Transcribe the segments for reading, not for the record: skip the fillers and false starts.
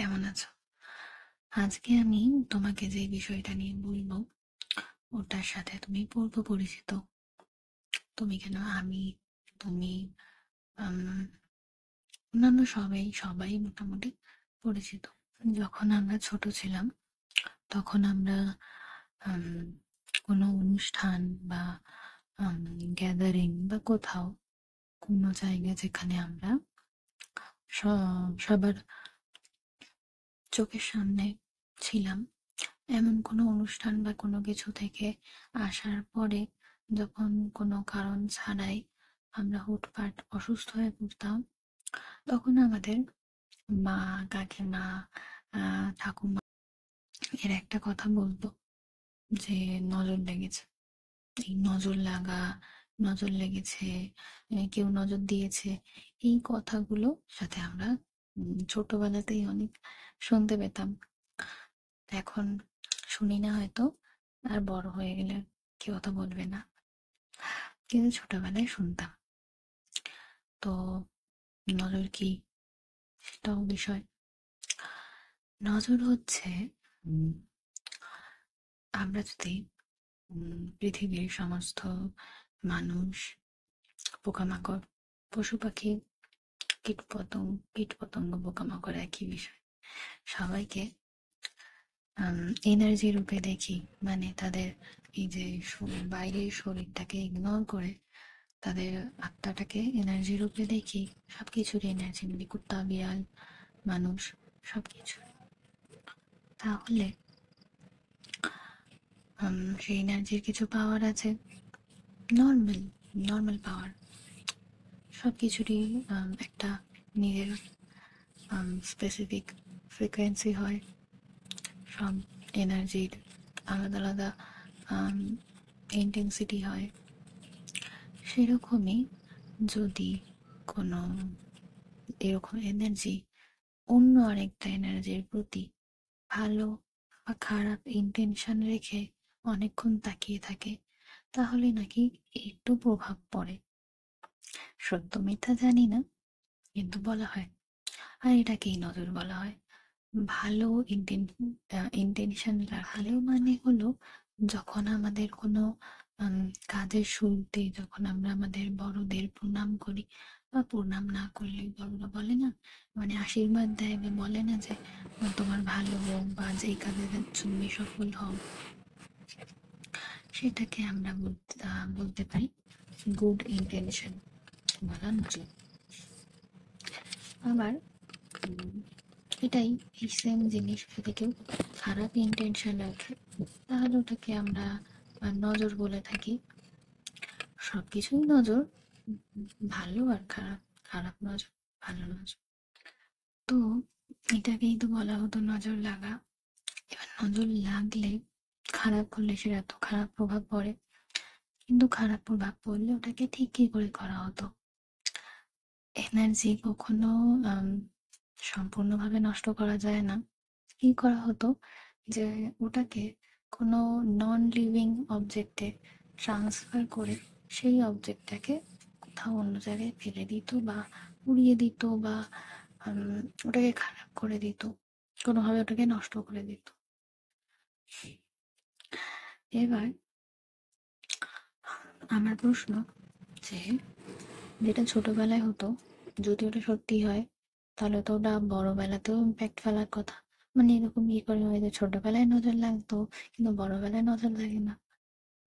কেমন আছো? আজকে আমি তোমাকে যে বিষয়টা নিয়ে বলবো ওটার সাথে তুমি পূর্ব পরিচিত। তুমি কেন, আমি, তুমি, উম, অন্যান্য সবাই সবাই মোটামুটি পরিচিত। যখন আমরা ছোট ছিলাম তখন আমরা উম, কোনো অনুষ্ঠান বা গ্যাদারিং বা কোথাও কোনো জায়গা যেখানে আমরা সবার চোখের সামনে ছিলাম, এমন কোনো অনুষ্ঠান বা কোনো কিছু থেকে আসার পরে যখন কোনো কারণ ছাড়াই আমরা হুটপাট অসুস্থ হয়ে পড়তাম, তখন আমাদের মা, কাকিমা, ঠাকুমা এর একটা কথা বলতো যে নজর লেগেছে। এই নজর লাগা, নজর লেগেছে, কেউ নজর দিয়েছে, এই কথাগুলো সাথে আমরা ছোটবেলাতেই অনেক শুনতে পেতাম। এখন শুনি না হয়তো, আর বড় হয়ে গেলে কেউ অত বলবে না, কিন্তু ছোটবেলায় শুনতাম। তো নজর কি, সেটাও বিষয়। নজর হচ্ছে উম, আমরা যদি পৃথিবীর সমস্ত মানুষ, পোকামাকড়, পশু পাখি, কীট পতঙ্গ পোকামাকড় একই বিষয়, সবাইকে এনার্জি রূপে দেখি। মানে তাদের এই যে বাইরের শরীরটাকে ইগনোর করে তাদের আত্মাটাকে এনার্জি রূপে দেখি। সবকিছুর এনার্জি, মানে কুত্তা, বিড়াল, মানুষ, সবকিছু। তাহলে সেই এনার্জির কিছু পাওয়ার আছে, নর্মাল নর্মাল পাওয়ার। সবকিছুরই একটা নিজের স্পেসিফিক ফ্রিকোয়েন্সি হয়। সব এনার্জির আলাদা আলাদা ইন্টেন্সিটি হয়। সেরকমই যদি কোনো এরকম এনার্জি অন্য আরেকটা এনার্জির প্রতি ভালো বা খারাপ ইন্টেনশন রেখে অনেকক্ষণ তাকিয়ে থাকে, তাহলে নাকি একটু প্রভাব পড়ে। সত্য মিথ্যা জানি না, কিন্তু বলা হয়। আর এটাকেই নজর বলা হয়। ভালো ইন্টেনশন রাখলে মানে হলো, যখন আমাদের কোনো কাজের শুরুতে যখন আমরা আমাদের বড়দের প্রণাম করি, বা প্রণাম না করলে বড়রা বলে না, মানে আশীর্বাদ দেয় বা বলে না যে তোমার ভালো হোক বা যেই কাজে যাচ্ছ তুমি সফল হও, সেটাকে আমরা বলতে পারি গুড ইন্টেনশন বলা উচিত। আবার এটাই, এই সেম জিনিস যদি কেউ খারাপ ইন্টেনশন রাখে, তাহলে ওটাকে আমরা নজর বলে থাকি। সবকিছুই নজর, ভালো আর খারাপ, খারাপ নজর, ভালো নজর। তো এটাকেই তো বলা হতো নজর লাগা। এবার নজর লাগলে, খারাপ করলে সেটা তো খারাপ প্রভাব পড়ে, কিন্তু খারাপ প্রভাব পড়লে ওটাকে ঠিক কি করে করা হতো? এনার্জি কখনো সম্পূর্ণভাবে নষ্ট করা যায় না। কি করা হতো যে ওটাকে কোনো নন লিভিং অবজেক্টে ট্রান্সফার করে সেই অবজেক্টটাকে কোথাও অন্য জায়গায় ফেলে দিত বা উড়িয়ে দিত বা ওটাকে খারাপ করে দিত, কোনোভাবে ওটাকে নষ্ট করে দিত। এবার আমার প্রশ্ন, যে যেটা ছোটবেলায় হতো, যদি ওটা সত্যি হয়, তাহলে তো ওটা বড়বেলাতেও ইম্প্যাক্ট ফেলার কথা। মানে এরকম কি করে হয় যে ছোটবেলায় নজর লাগতো কিন্তু বড়বেলায় নজর লাগে না?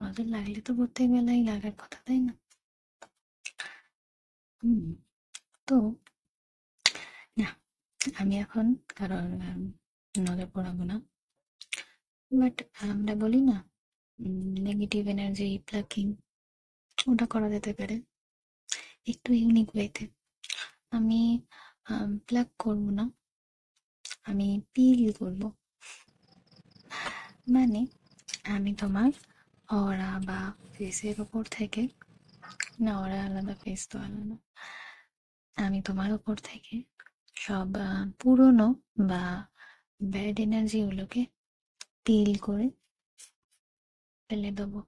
নজর লাগলে তো প্রত্যেক বেলায় লাগার কথা, তাই না? হুম। তো না, আমি এখন কারোর নজর পড়াবো না, বাট আমরা বলি না নেগেটিভ এনার্জি প্লাকিং, ওটা করা যেতে পারে একটু ইউনিক ওয়েতে। আমি প্লাক করবো না, আমি পিল করবো। মানে আমি তোমার অরা বা ফেসের ওপর থেকে, না অরা আলাদা, ফেস তো আলাদা, আমি তোমার ওপর থেকে সব পুরনো বা ব্যাড এনার্জি গুলোকে পিল করে ফেলে দেবো।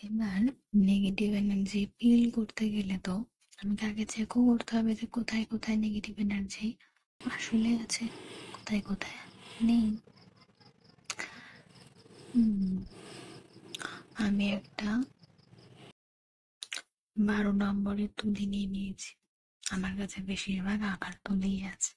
এবার নেগেটিভ এনার্জি পিল করতে গেলে তো আমাকে আগে চেকও করতে হবে যে কোথায় কোথায় নেগেটিভ এনার্জি আসলে আছে, কোথায় কোথায় নেই। হুম, আমি একটা 12 নম্বরের তুলি নিয়ে নিয়েছি। আমার কাছে বেশিরভাগ আঁকার তুলিই আছে।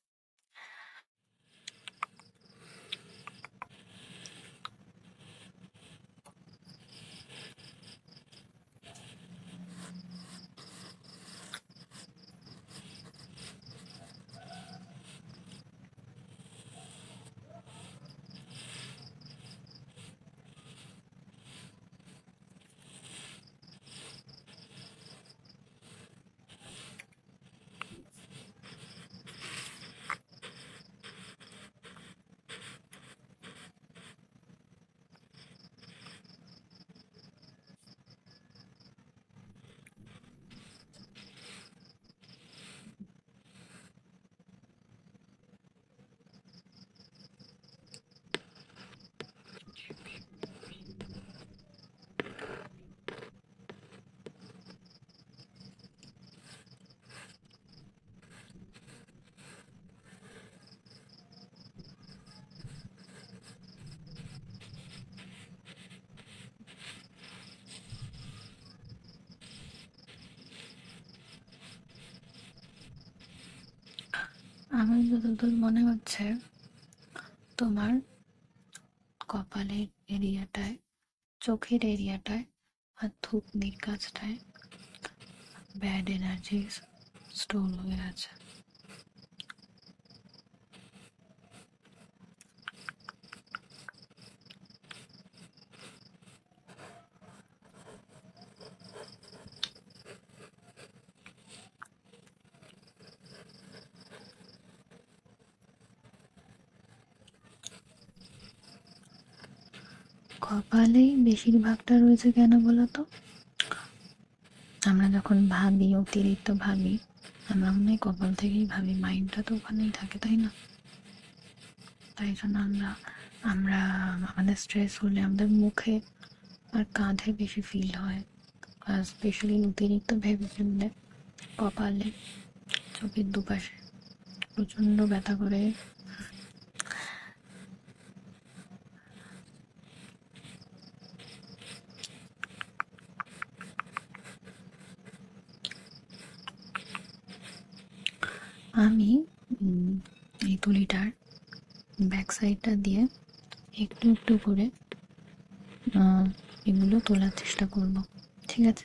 আমার যতদূর মনে হচ্ছে, তোমার কপালের এরিয়াটায়, চোখের এরিয়াটায় আর থুতনির কাছটায় ব্যাড এনার্জি স্টোর হয়ে আছে। কপালেই বেশিরভাগটা রয়েছে কেন বলো তো? আমরা যখন ভাবি, অতিরিক্ত ভাবি, আমরা মনে হয় কপাল থেকেই ভাবি, মাইন্ডটা তো ওখানেই থাকে, তাই না? তাই জন্য আমরা আমরা আমাদের স্ট্রেস হলে আমাদের মুখে আর কাঁধে বেশি ফিল হয়। আর স্পেশালি অতিরিক্ত ভেবে ফেললে কপালে, চোখের দুপাশে প্রচণ্ড ব্যথা করে। আমি এই তুলিটার ব্যাক সাইডটা দিয়ে একটু একটু করে এগুলো তোলার চেষ্টা করব, ঠিক আছে?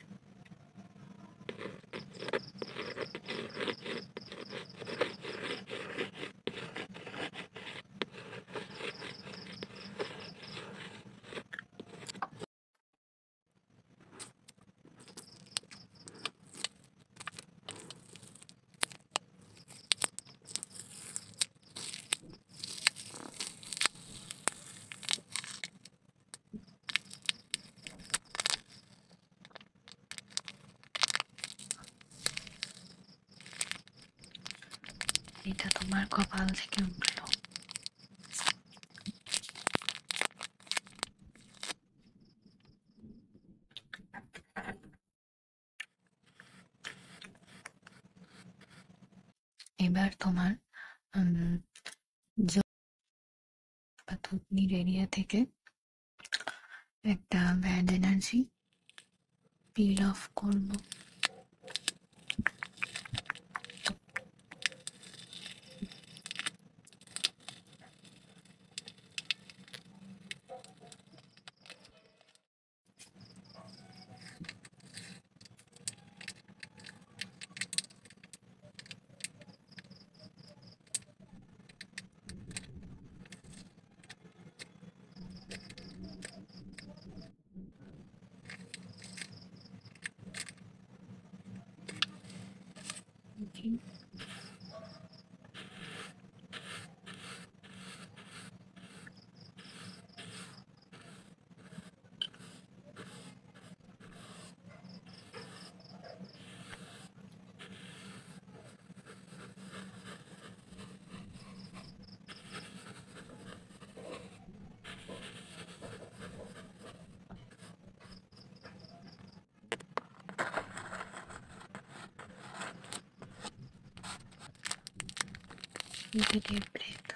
এটা তোমার কপাল থেকে উঠলো। এবার তোমার থুতনির এরিয়া থেকে একটা ব্যাড এনার্জি পিল অফ করবো। Deep breadth.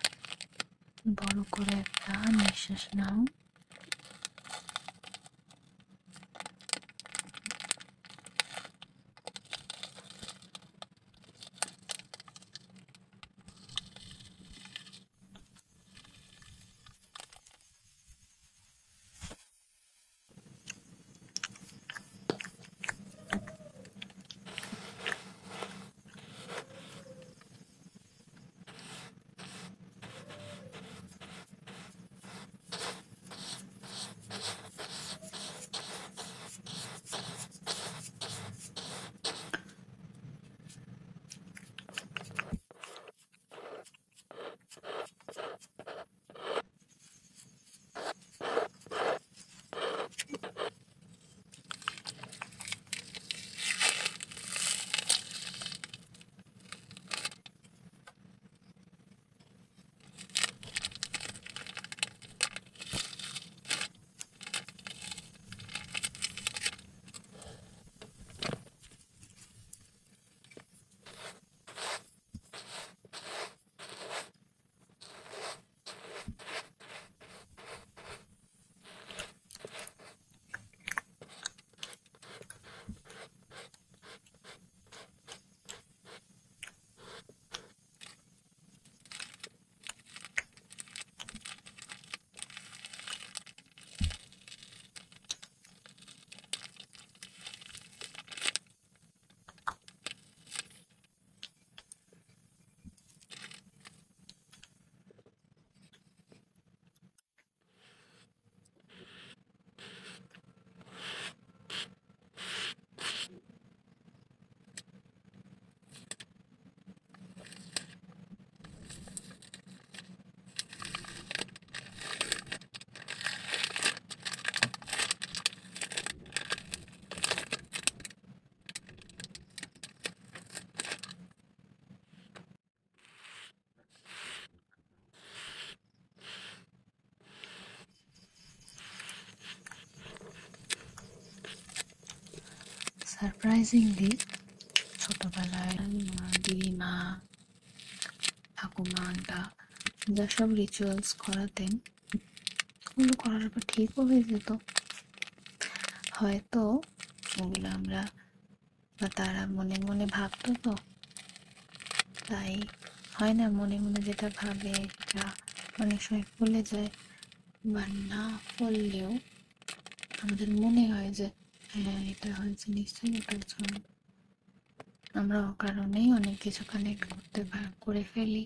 বড় করে একটা নিঃশ্বাস নাও। সারপ্রাইজিংলি ছোটবেলায় দিদিমা ঠাকুমাটা যা সব রিচুয়ালস করাতেন ওগুলো করার পর ঠিকও হয়ে যেত। হয়তো ওগুলো আমরা বা তারা মনে মনে ভাবতো তো, তাই হয় না মনে মনে যেটা ভাবে সেটা অনেক সময় ভুলে যায়, বা না বললেও আমাদের মনে হয় যে হ্যাঁ এটা হয়েছে নিশ্চয়ই এটার জন্য। আমরা অকারণেই অনেক কিছু কানেক্ট করে ফেলি।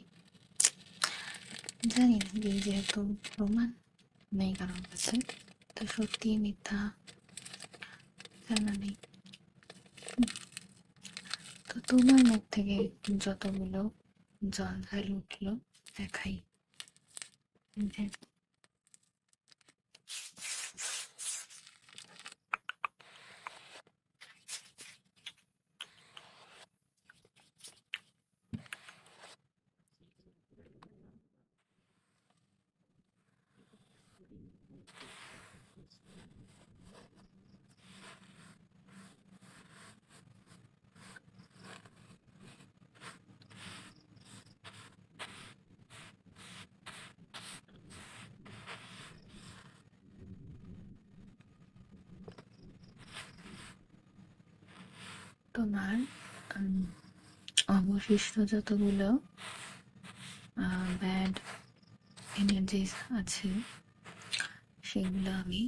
জানি না এই যেহেতু প্রমাণ নেই কারোর কাছে, তো সত্যি মিথ্যা জানা নেই। তো তোমার মুখ থেকে যতগুলো জল ঝাল উঠলো দেখাই, যে তোমার অবশিষ্ট যতগুলো ব্যাড এনার্জিস আছে সেগুলো আমি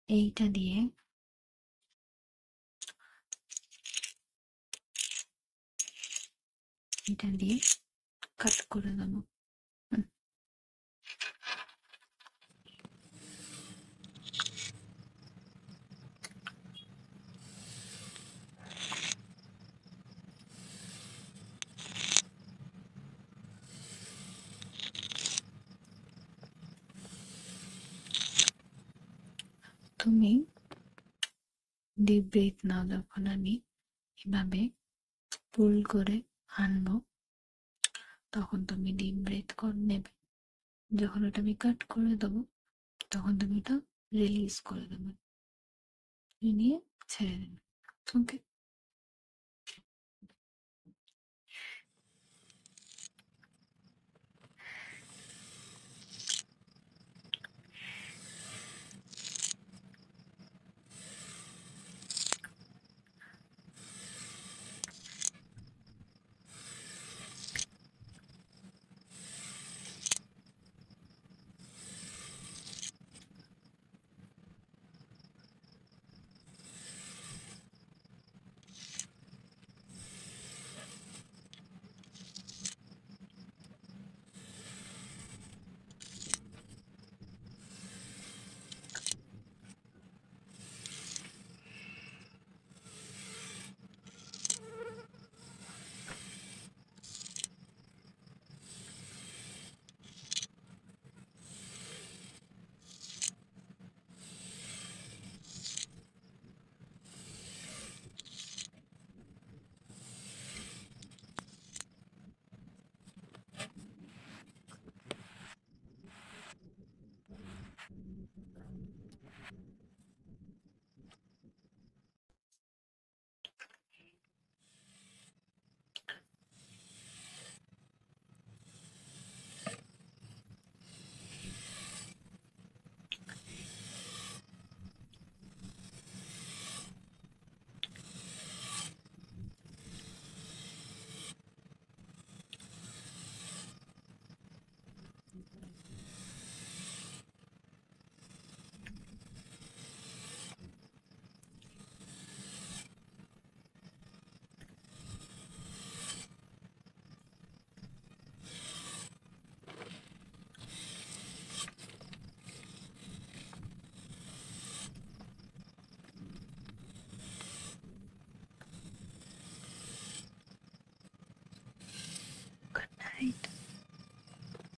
এইটা দিয়ে কাট করে দেবো। তুমি ডিপ ব্রেথ নাও, যখন আমি এভাবে পুল করে আনবো তখন তুমি ডিপ ব্রেথ করে নেবে। যখন ওটা আমি কাট করে দেবো তখন তুমি ওটা রিলিজ করে দেবে, নিয়ে ছেড়ে দেবে। ওকে। এই তো।